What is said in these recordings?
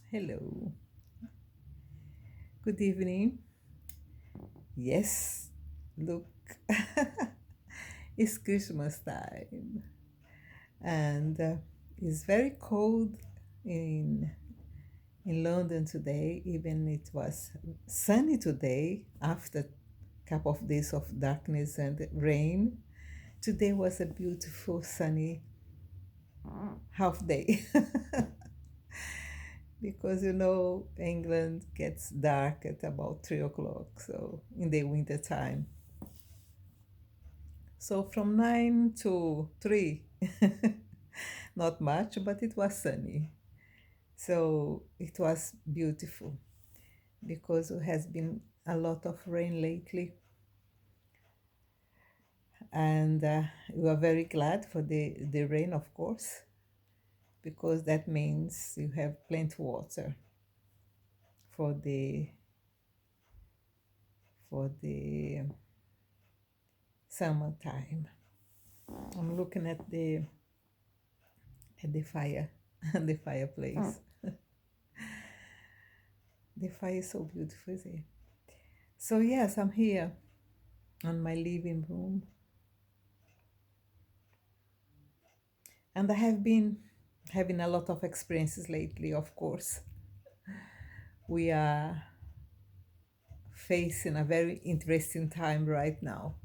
Hello. Good evening. Yes, look, it's Christmas time and it's very cold in in London today. Even it was sunny today after a couple of days of darkness and rain. Today was a beautiful sunny half day because England gets dark at about 3 o'clock, so in the winter time. So from 9 to 3, not much, but it was sunny. So it was beautiful because it has been a lot of rain lately. And we are very glad for the rain, of course, because that means you have plenty water for the summertime. I'm looking at the fire, the fireplace. The fire is so beautiful, isn't it? So yes, I'm here on my living room, and I have been having a lot of experiences lately. Of course, we are facing a very interesting time right now.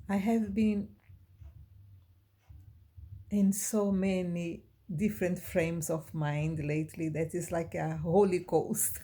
I have been in so many different frames of mind lately that is like a holy coast.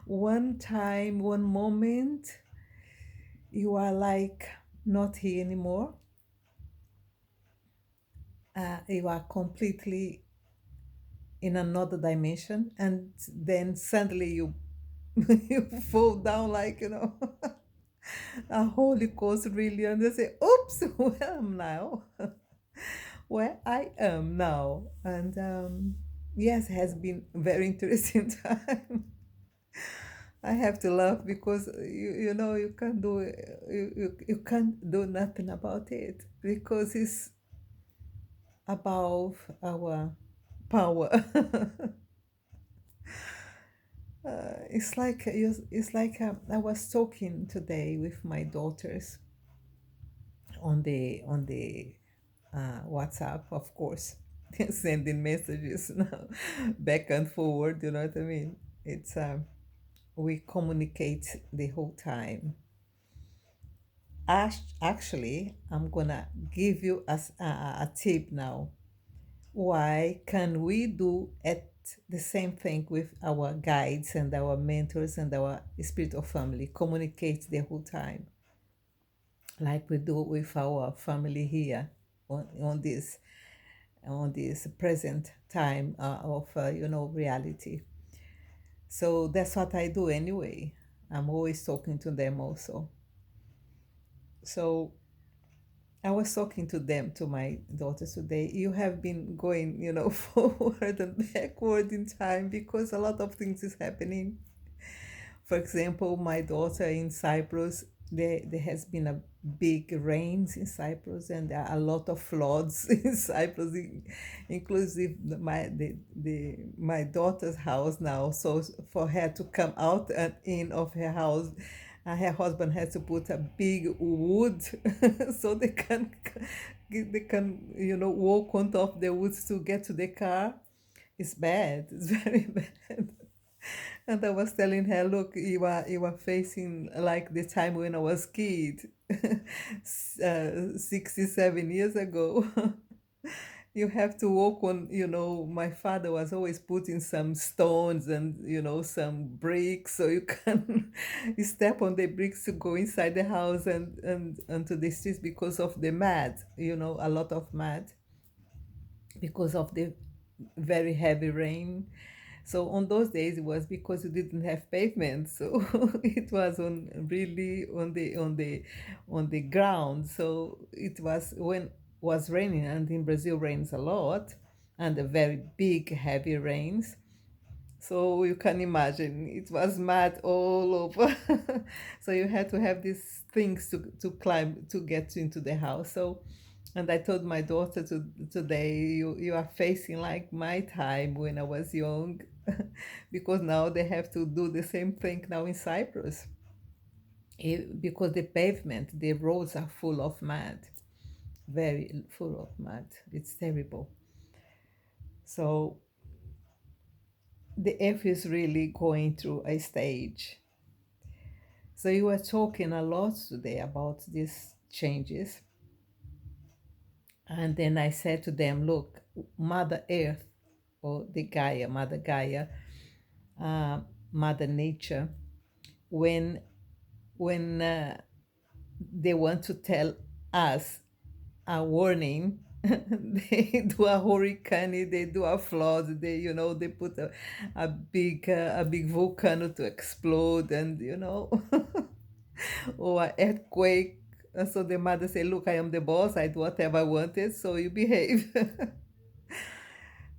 One time, one moment, you are like not here anymore. You are completely in another dimension, and then suddenly you you fall down like a holy coast really, and they say, oops, where am now? Where I am now. And yes, it has been very interesting time. I have to laugh because you can't do you can't do nothing about it because it's above our power. I was talking today with my daughters on the WhatsApp, of course, sending messages now back and forward. You know what I mean? It's We communicate the whole time. Actually, I'm gonna give you a tip now. Why can we do at the same thing with our guides and our mentors and our spiritual family? Communicate the whole time, like we do with our family here on this present time of reality. So that's what I do anyway. I'm always talking to them also. So I was talking to them, to my daughters today. You have been going, forward and backward in time because a lot of things is happening. For example, my daughter in Cyprus, there has been a big rains in Cyprus, and there are a lot of floods in Cyprus, inclusive my daughter's house now. So for her to come out and in of her house, her husband has to put a big wood so they can walk on top of the woods to get to the car. It's bad. It's very bad. And I was telling her, look, you are facing like the time when I was kid, 67 years ago. You have to walk on, my father was always putting some stones and, some bricks so you can you step on the bricks to go inside the house and to the streets because of the mud, a lot of mud because of the very heavy rain. So on those days, it was because we didn't have pavement, so it was on the ground. So it was when was raining, and in Brazil rains a lot, and a very big heavy rains. So you can imagine it was mud all over. So you had to have these things to climb to get into the house. So And I told my daughter today, you are facing like my time when I was young, because now they have to do the same thing now in Cyprus. Because the pavement, the roads are full of mud, very full of mud. It's terrible. So the earth is really going through a stage. So you were talking a lot today about these changes. And then I said to them, look, Mother Earth, or the Gaia, uh, Mother Nature, when they want to tell us a warning, they do a hurricane, they do a flood, they put a big volcano to explode, and or an earthquake. And so the mother say, look, I am the boss, I do whatever I wanted, so you behave.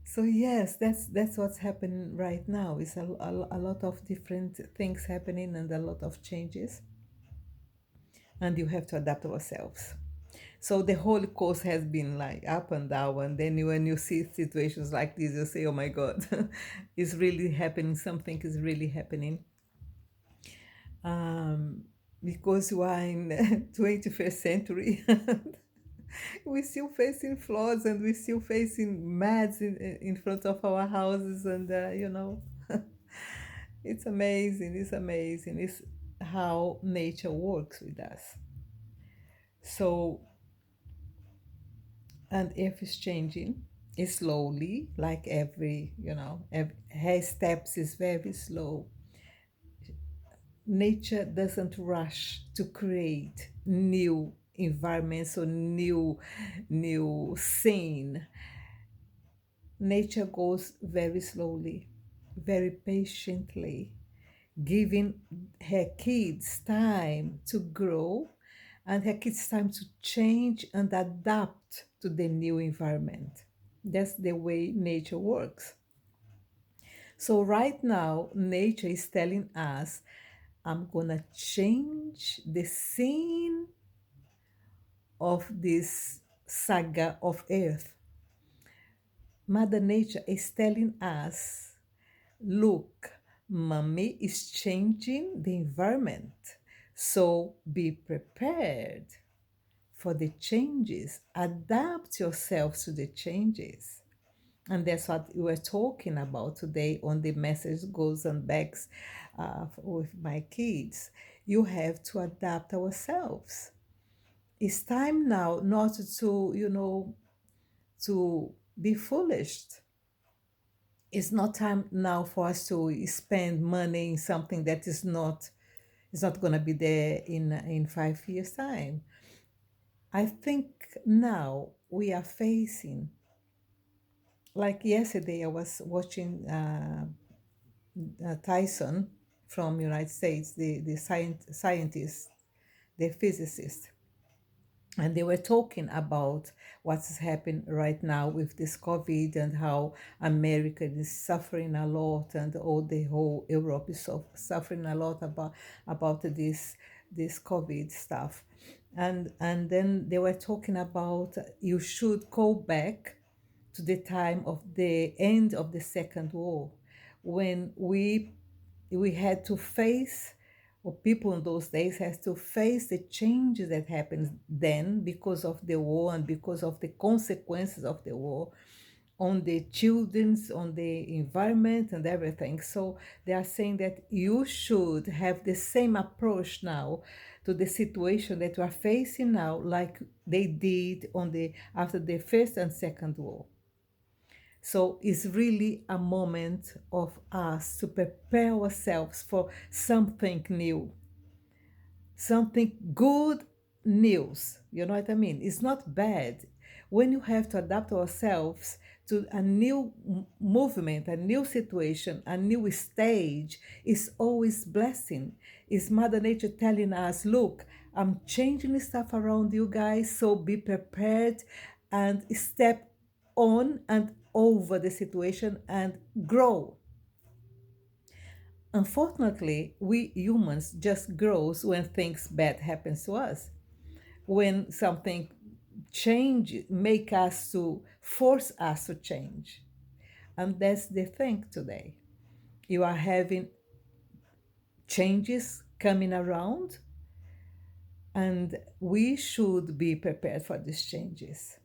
So yes, that's what's happening right now. It's a lot of different things happening and a lot of changes, and you have to adapt ourselves. So the whole course has been like up and down, and then when you see situations like this, you say, "Oh my God, it's really happening. Something is really happening." Um, because we are in 21st century, we're still facing floods and we're still facing mads in front of our houses, and it's amazing. It's amazing. It's how nature works with us. So, and if it's changing, it's slowly, like her steps is very slow. Nature doesn't rush to create new environments or new scene. Nature goes very slowly, very patiently, giving her kids time to grow and her kids time to change and adapt to the new environment. That's the way nature works. So right now, nature is telling us, I'm gonna change the scene of this saga of earth. Mother Nature is telling us, look, mommy is changing the environment. So be prepared for the changes. Adapt yourself to the changes. And that's what we were talking about today on the message goes and backs with my kids. You have to adapt ourselves. It's time now not to be foolish. It's not time now for us to spend money in something that is not going to be there in 5 years time. I think now we are facing, like yesterday I was watching Tyson from United States, the scientist, the physicist, and they were talking about what's happening right now with this COVID and how America is suffering a lot, and all the whole Europe is suffering a lot about this COVID stuff, and then they were talking about you should go back to the time of the end of the Second War, when we had to face, or people in those days has to face the changes that happened then because of the war and because of the consequences of the war on the children's, on the environment and everything. So they are saying that you should have the same approach now to the situation that we are facing now, like they did on the after the First and Second War. So it's really a moment of us to prepare ourselves for something new, something good news. You know what I mean? It's not bad. When you have to adapt ourselves to a new movement, a new situation, a new stage, it's always blessing. It's Mother Nature telling us, look, I'm changing the stuff around you guys, so be prepared and step on and over the situation and grow. Unfortunately, we humans just grows when things bad happens to us. When something change, make us to force us to change. And that's the thing today. You are having changes coming around, and we should be prepared for these changes.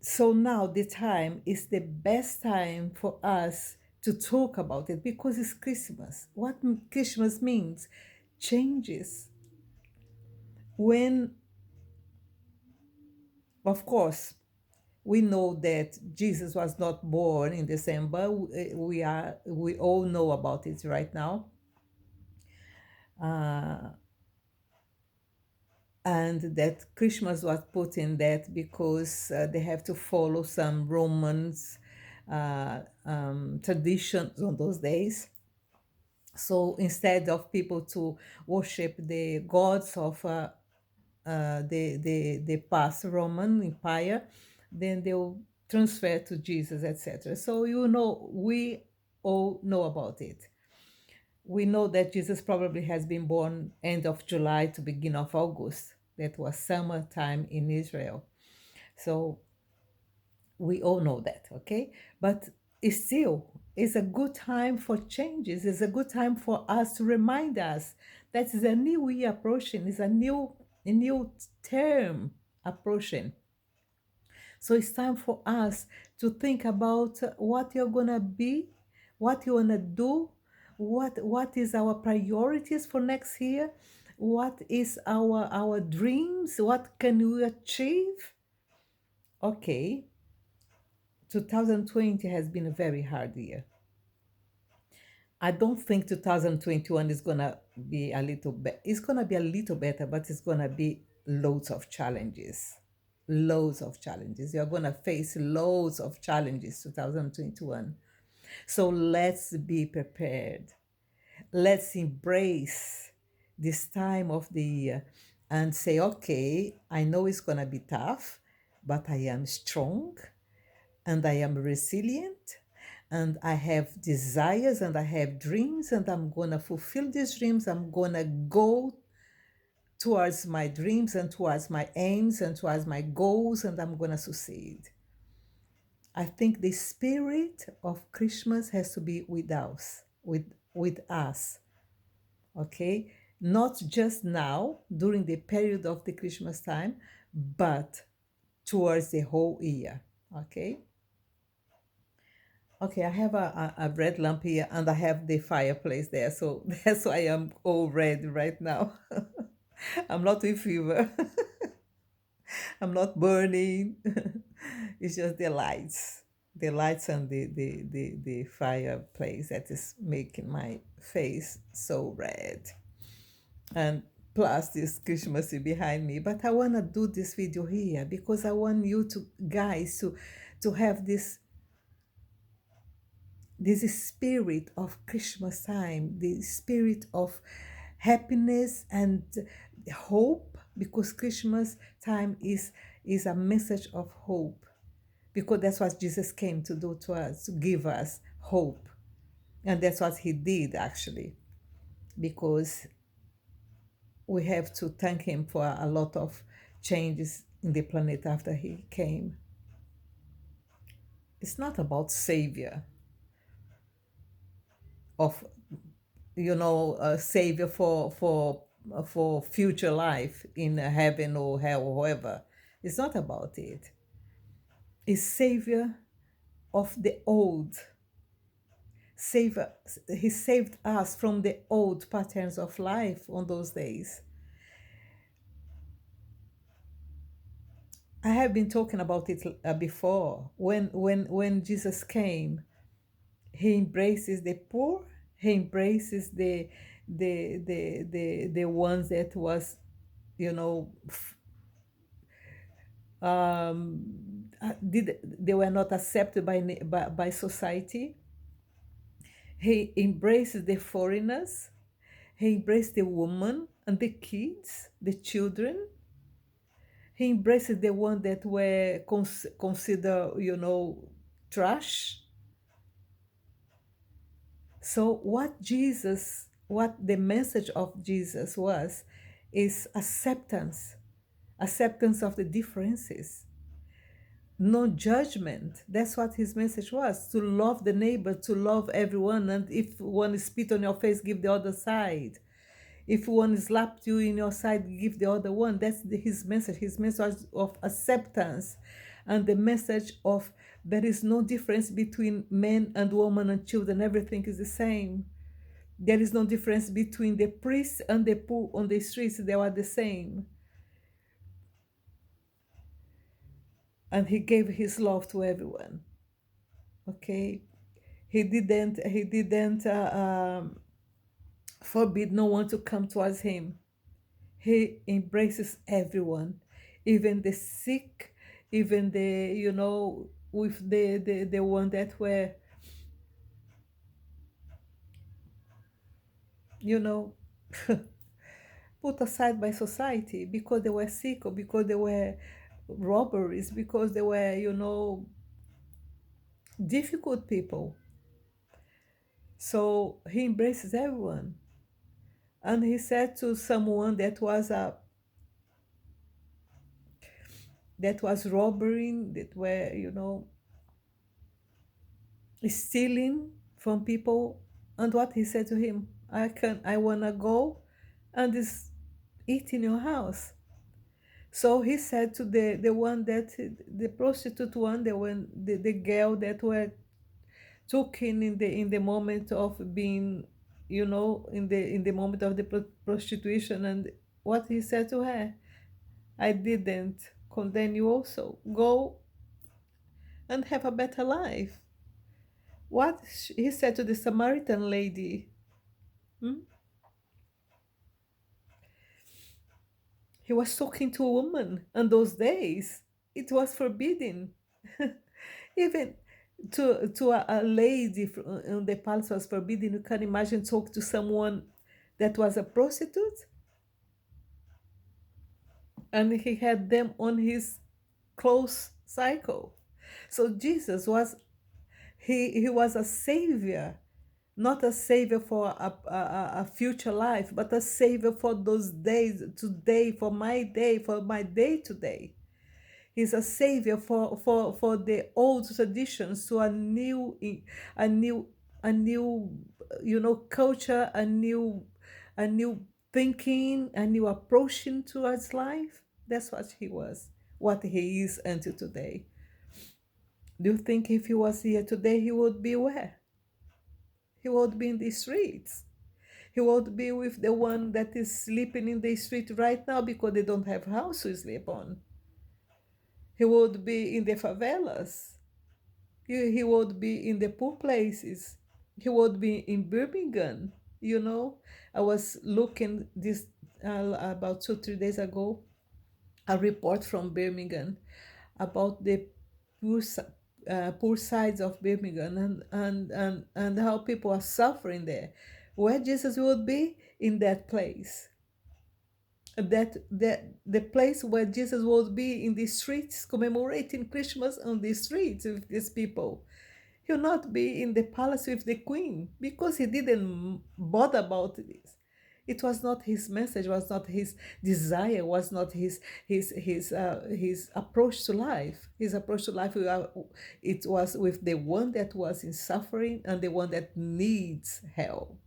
So now the time is the best time for us to talk about it because it's Christmas. What Christmas means? Changes. When, of course, we know that Jesus was not born in December. We all know about it right now. Uh, and that Christmas was put in that because they have to follow some Romans traditions on those days. So instead of people to worship the gods of the past Roman Empire, then they'll transfer to Jesus, etc. So we all know about it. We know that Jesus probably has been born end of July to beginning of August. That was summertime in Israel. So we all know that, okay? But it's still, it's a good time for changes. It's a good time for us to remind us that is a new year approaching. It's a new term approaching. So it's time for us to think about what you're gonna be, what you wanna do, what is our priorities for next year, what is our dreams, what can we achieve. Okay, 2020 has been a very hard year. I don't think 2021 is gonna be a little bit. It's gonna be a little better, but it's gonna be loads of challenges. Loads of challenges. You're gonna face loads of challenges 2021. So let's be prepared. Let's embrace this time of the year and say, okay, I know it's gonna be tough, but I am strong and I am resilient and I have desires and I have dreams and I'm going to fulfill these dreams. I'm going to go towards my dreams and towards my aims and towards my goals and I'm going to succeed. I think the spirit of Christmas has to be with us, with us, okay? Not just now during the period of the Christmas time, but towards the whole year, okay? Okay, I have a red lamp here and I have the fireplace there. So that's why I'm all red right now. I'm not with fever. I'm not burning. It's just the lights. The lights and the fireplace that is making my face so red. And plus this Christmas is behind me. But I wanna do this video here because I want you to guys to have this spirit of Christmas time, the spirit of happiness and hope, because Christmas time is a message of hope, because that's what Jesus came to do to us, to give us hope. And that's what he did actually, because we have to thank him for a lot of changes in the planet after he came. It's not about savior of a savior for future life in heaven or hell or whoever. It's not about it. It's savior of the old. Savior, he saved us from the old patterns of life on those days. I have been talking about it before. When Jesus came, he embraces the poor. He embraces the ones that was, you know, they were not accepted by society. He embraced the foreigners. He embraced the woman and the kids, the children. He embraced the ones that were considered, trash. So what the message of Jesus was, is acceptance, acceptance of the differences, no judgment. That's what his message was, to love the neighbor, to love everyone. And if one spit on your face, give the other side. If one slapped you in your side, give the other one. That's his message. His message of acceptance, and the message of there is no difference between men and women and children. Everything is the same. There is no difference between the priests and the poor on the streets. They are the same. And he gave his love to everyone. Okay, he didn't forbid no one to come towards him. He embraces everyone, even the sick, even the, with the one that were, you know put aside by society because they were sick, or because they were robberies, because they were, difficult people. So he embraces everyone. And he said to someone that was robbing, that were, stealing from people. And what he said to him, I wanna go and just eat in your house. So he said to the one that, the prostitute one, the girl that were taken in the moment of being, in the moment of the prostitution. And what he said to her, I didn't condemn you also. Go and have a better life. What he said to the Samaritan lady, hmm? He was talking to a woman, and those days it was forbidden. Even to a lady in the palace was forbidden. You can imagine talk to someone that was a prostitute, and he had them on his close cycle. So Jesus was, he was a savior, not a savior for a future life, but a savior for those days today, for my day today. He's a savior for the old traditions to a new, culture, a new thinking, a new approaching towards life. That's what he was, what he is until today. Do you think if he was here today, he would be where? He would be in the streets. He would be with the one that is sleeping in the street right now because they don't have house to sleep on. He would be in the favelas. He would be in the poor places. He would be in Birmingham. I was looking this about 2 3 days ago, a report from Birmingham about the poor, poor sides of Birmingham, and how people are suffering there. Where Jesus would be, in that place, that the place where Jesus would be, in the streets, commemorating Christmas on the streets with these people. He'll not be in the palace with the queen because he didn't bother about this. It was not his message, was not his desire, was not his approach to life. His approach to life, it was with the one that was in suffering and the one that needs help.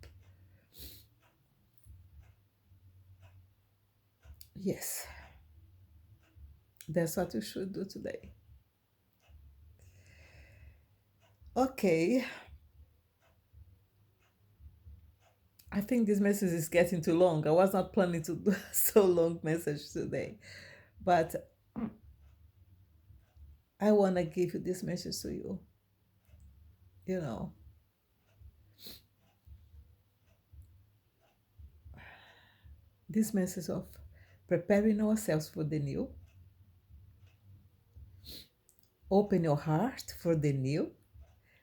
Yes, that's what you should do today. Okay, I think this message is getting too long. I was not planning to do so long message today, but I want to give you this message to you. You know, this message of preparing ourselves for the new, open your heart for the new,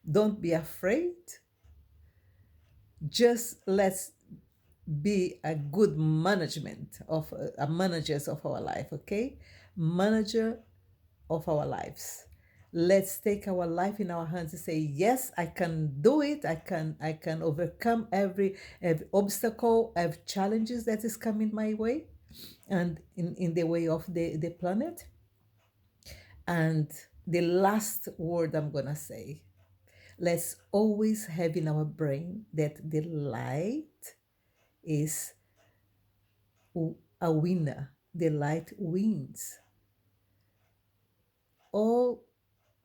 don't be afraid. Just let's be a good management of a managers of our life, okay? Manager of our lives. Let's take our life in our hands and say, yes, I can do it. I can overcome every obstacle, every challenges that is coming my way. and in the way of the planet. And the last word I'm gonna say, let's always have in our brain that the light is a winner. The light wins. Or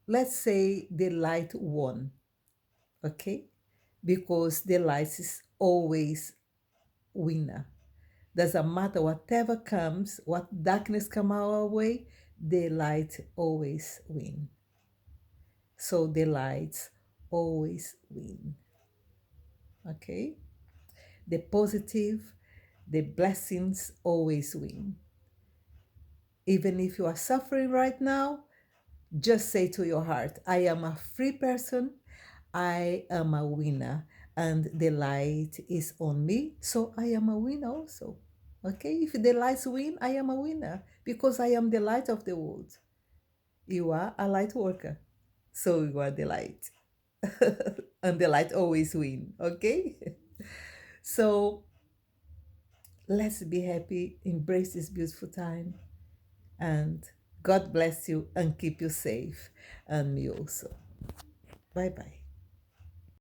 let's say the light won, okay? Because the light is always winner. Doesn't matter whatever comes, what darkness come our way, the light always win. So the lights always win. Okay? The positive, the blessings always win. Even if you are suffering right now, just say to your heart, I am a free person. I am a winner. And the light is on me. So I am a winner also. Okay? If the lights win, I am a winner because I am the light of the world. You are a light worker. So you are the light. And the light always win. Okay? So let's be happy, embrace this beautiful time, and God bless you and keep you safe, and me also. Bye bye.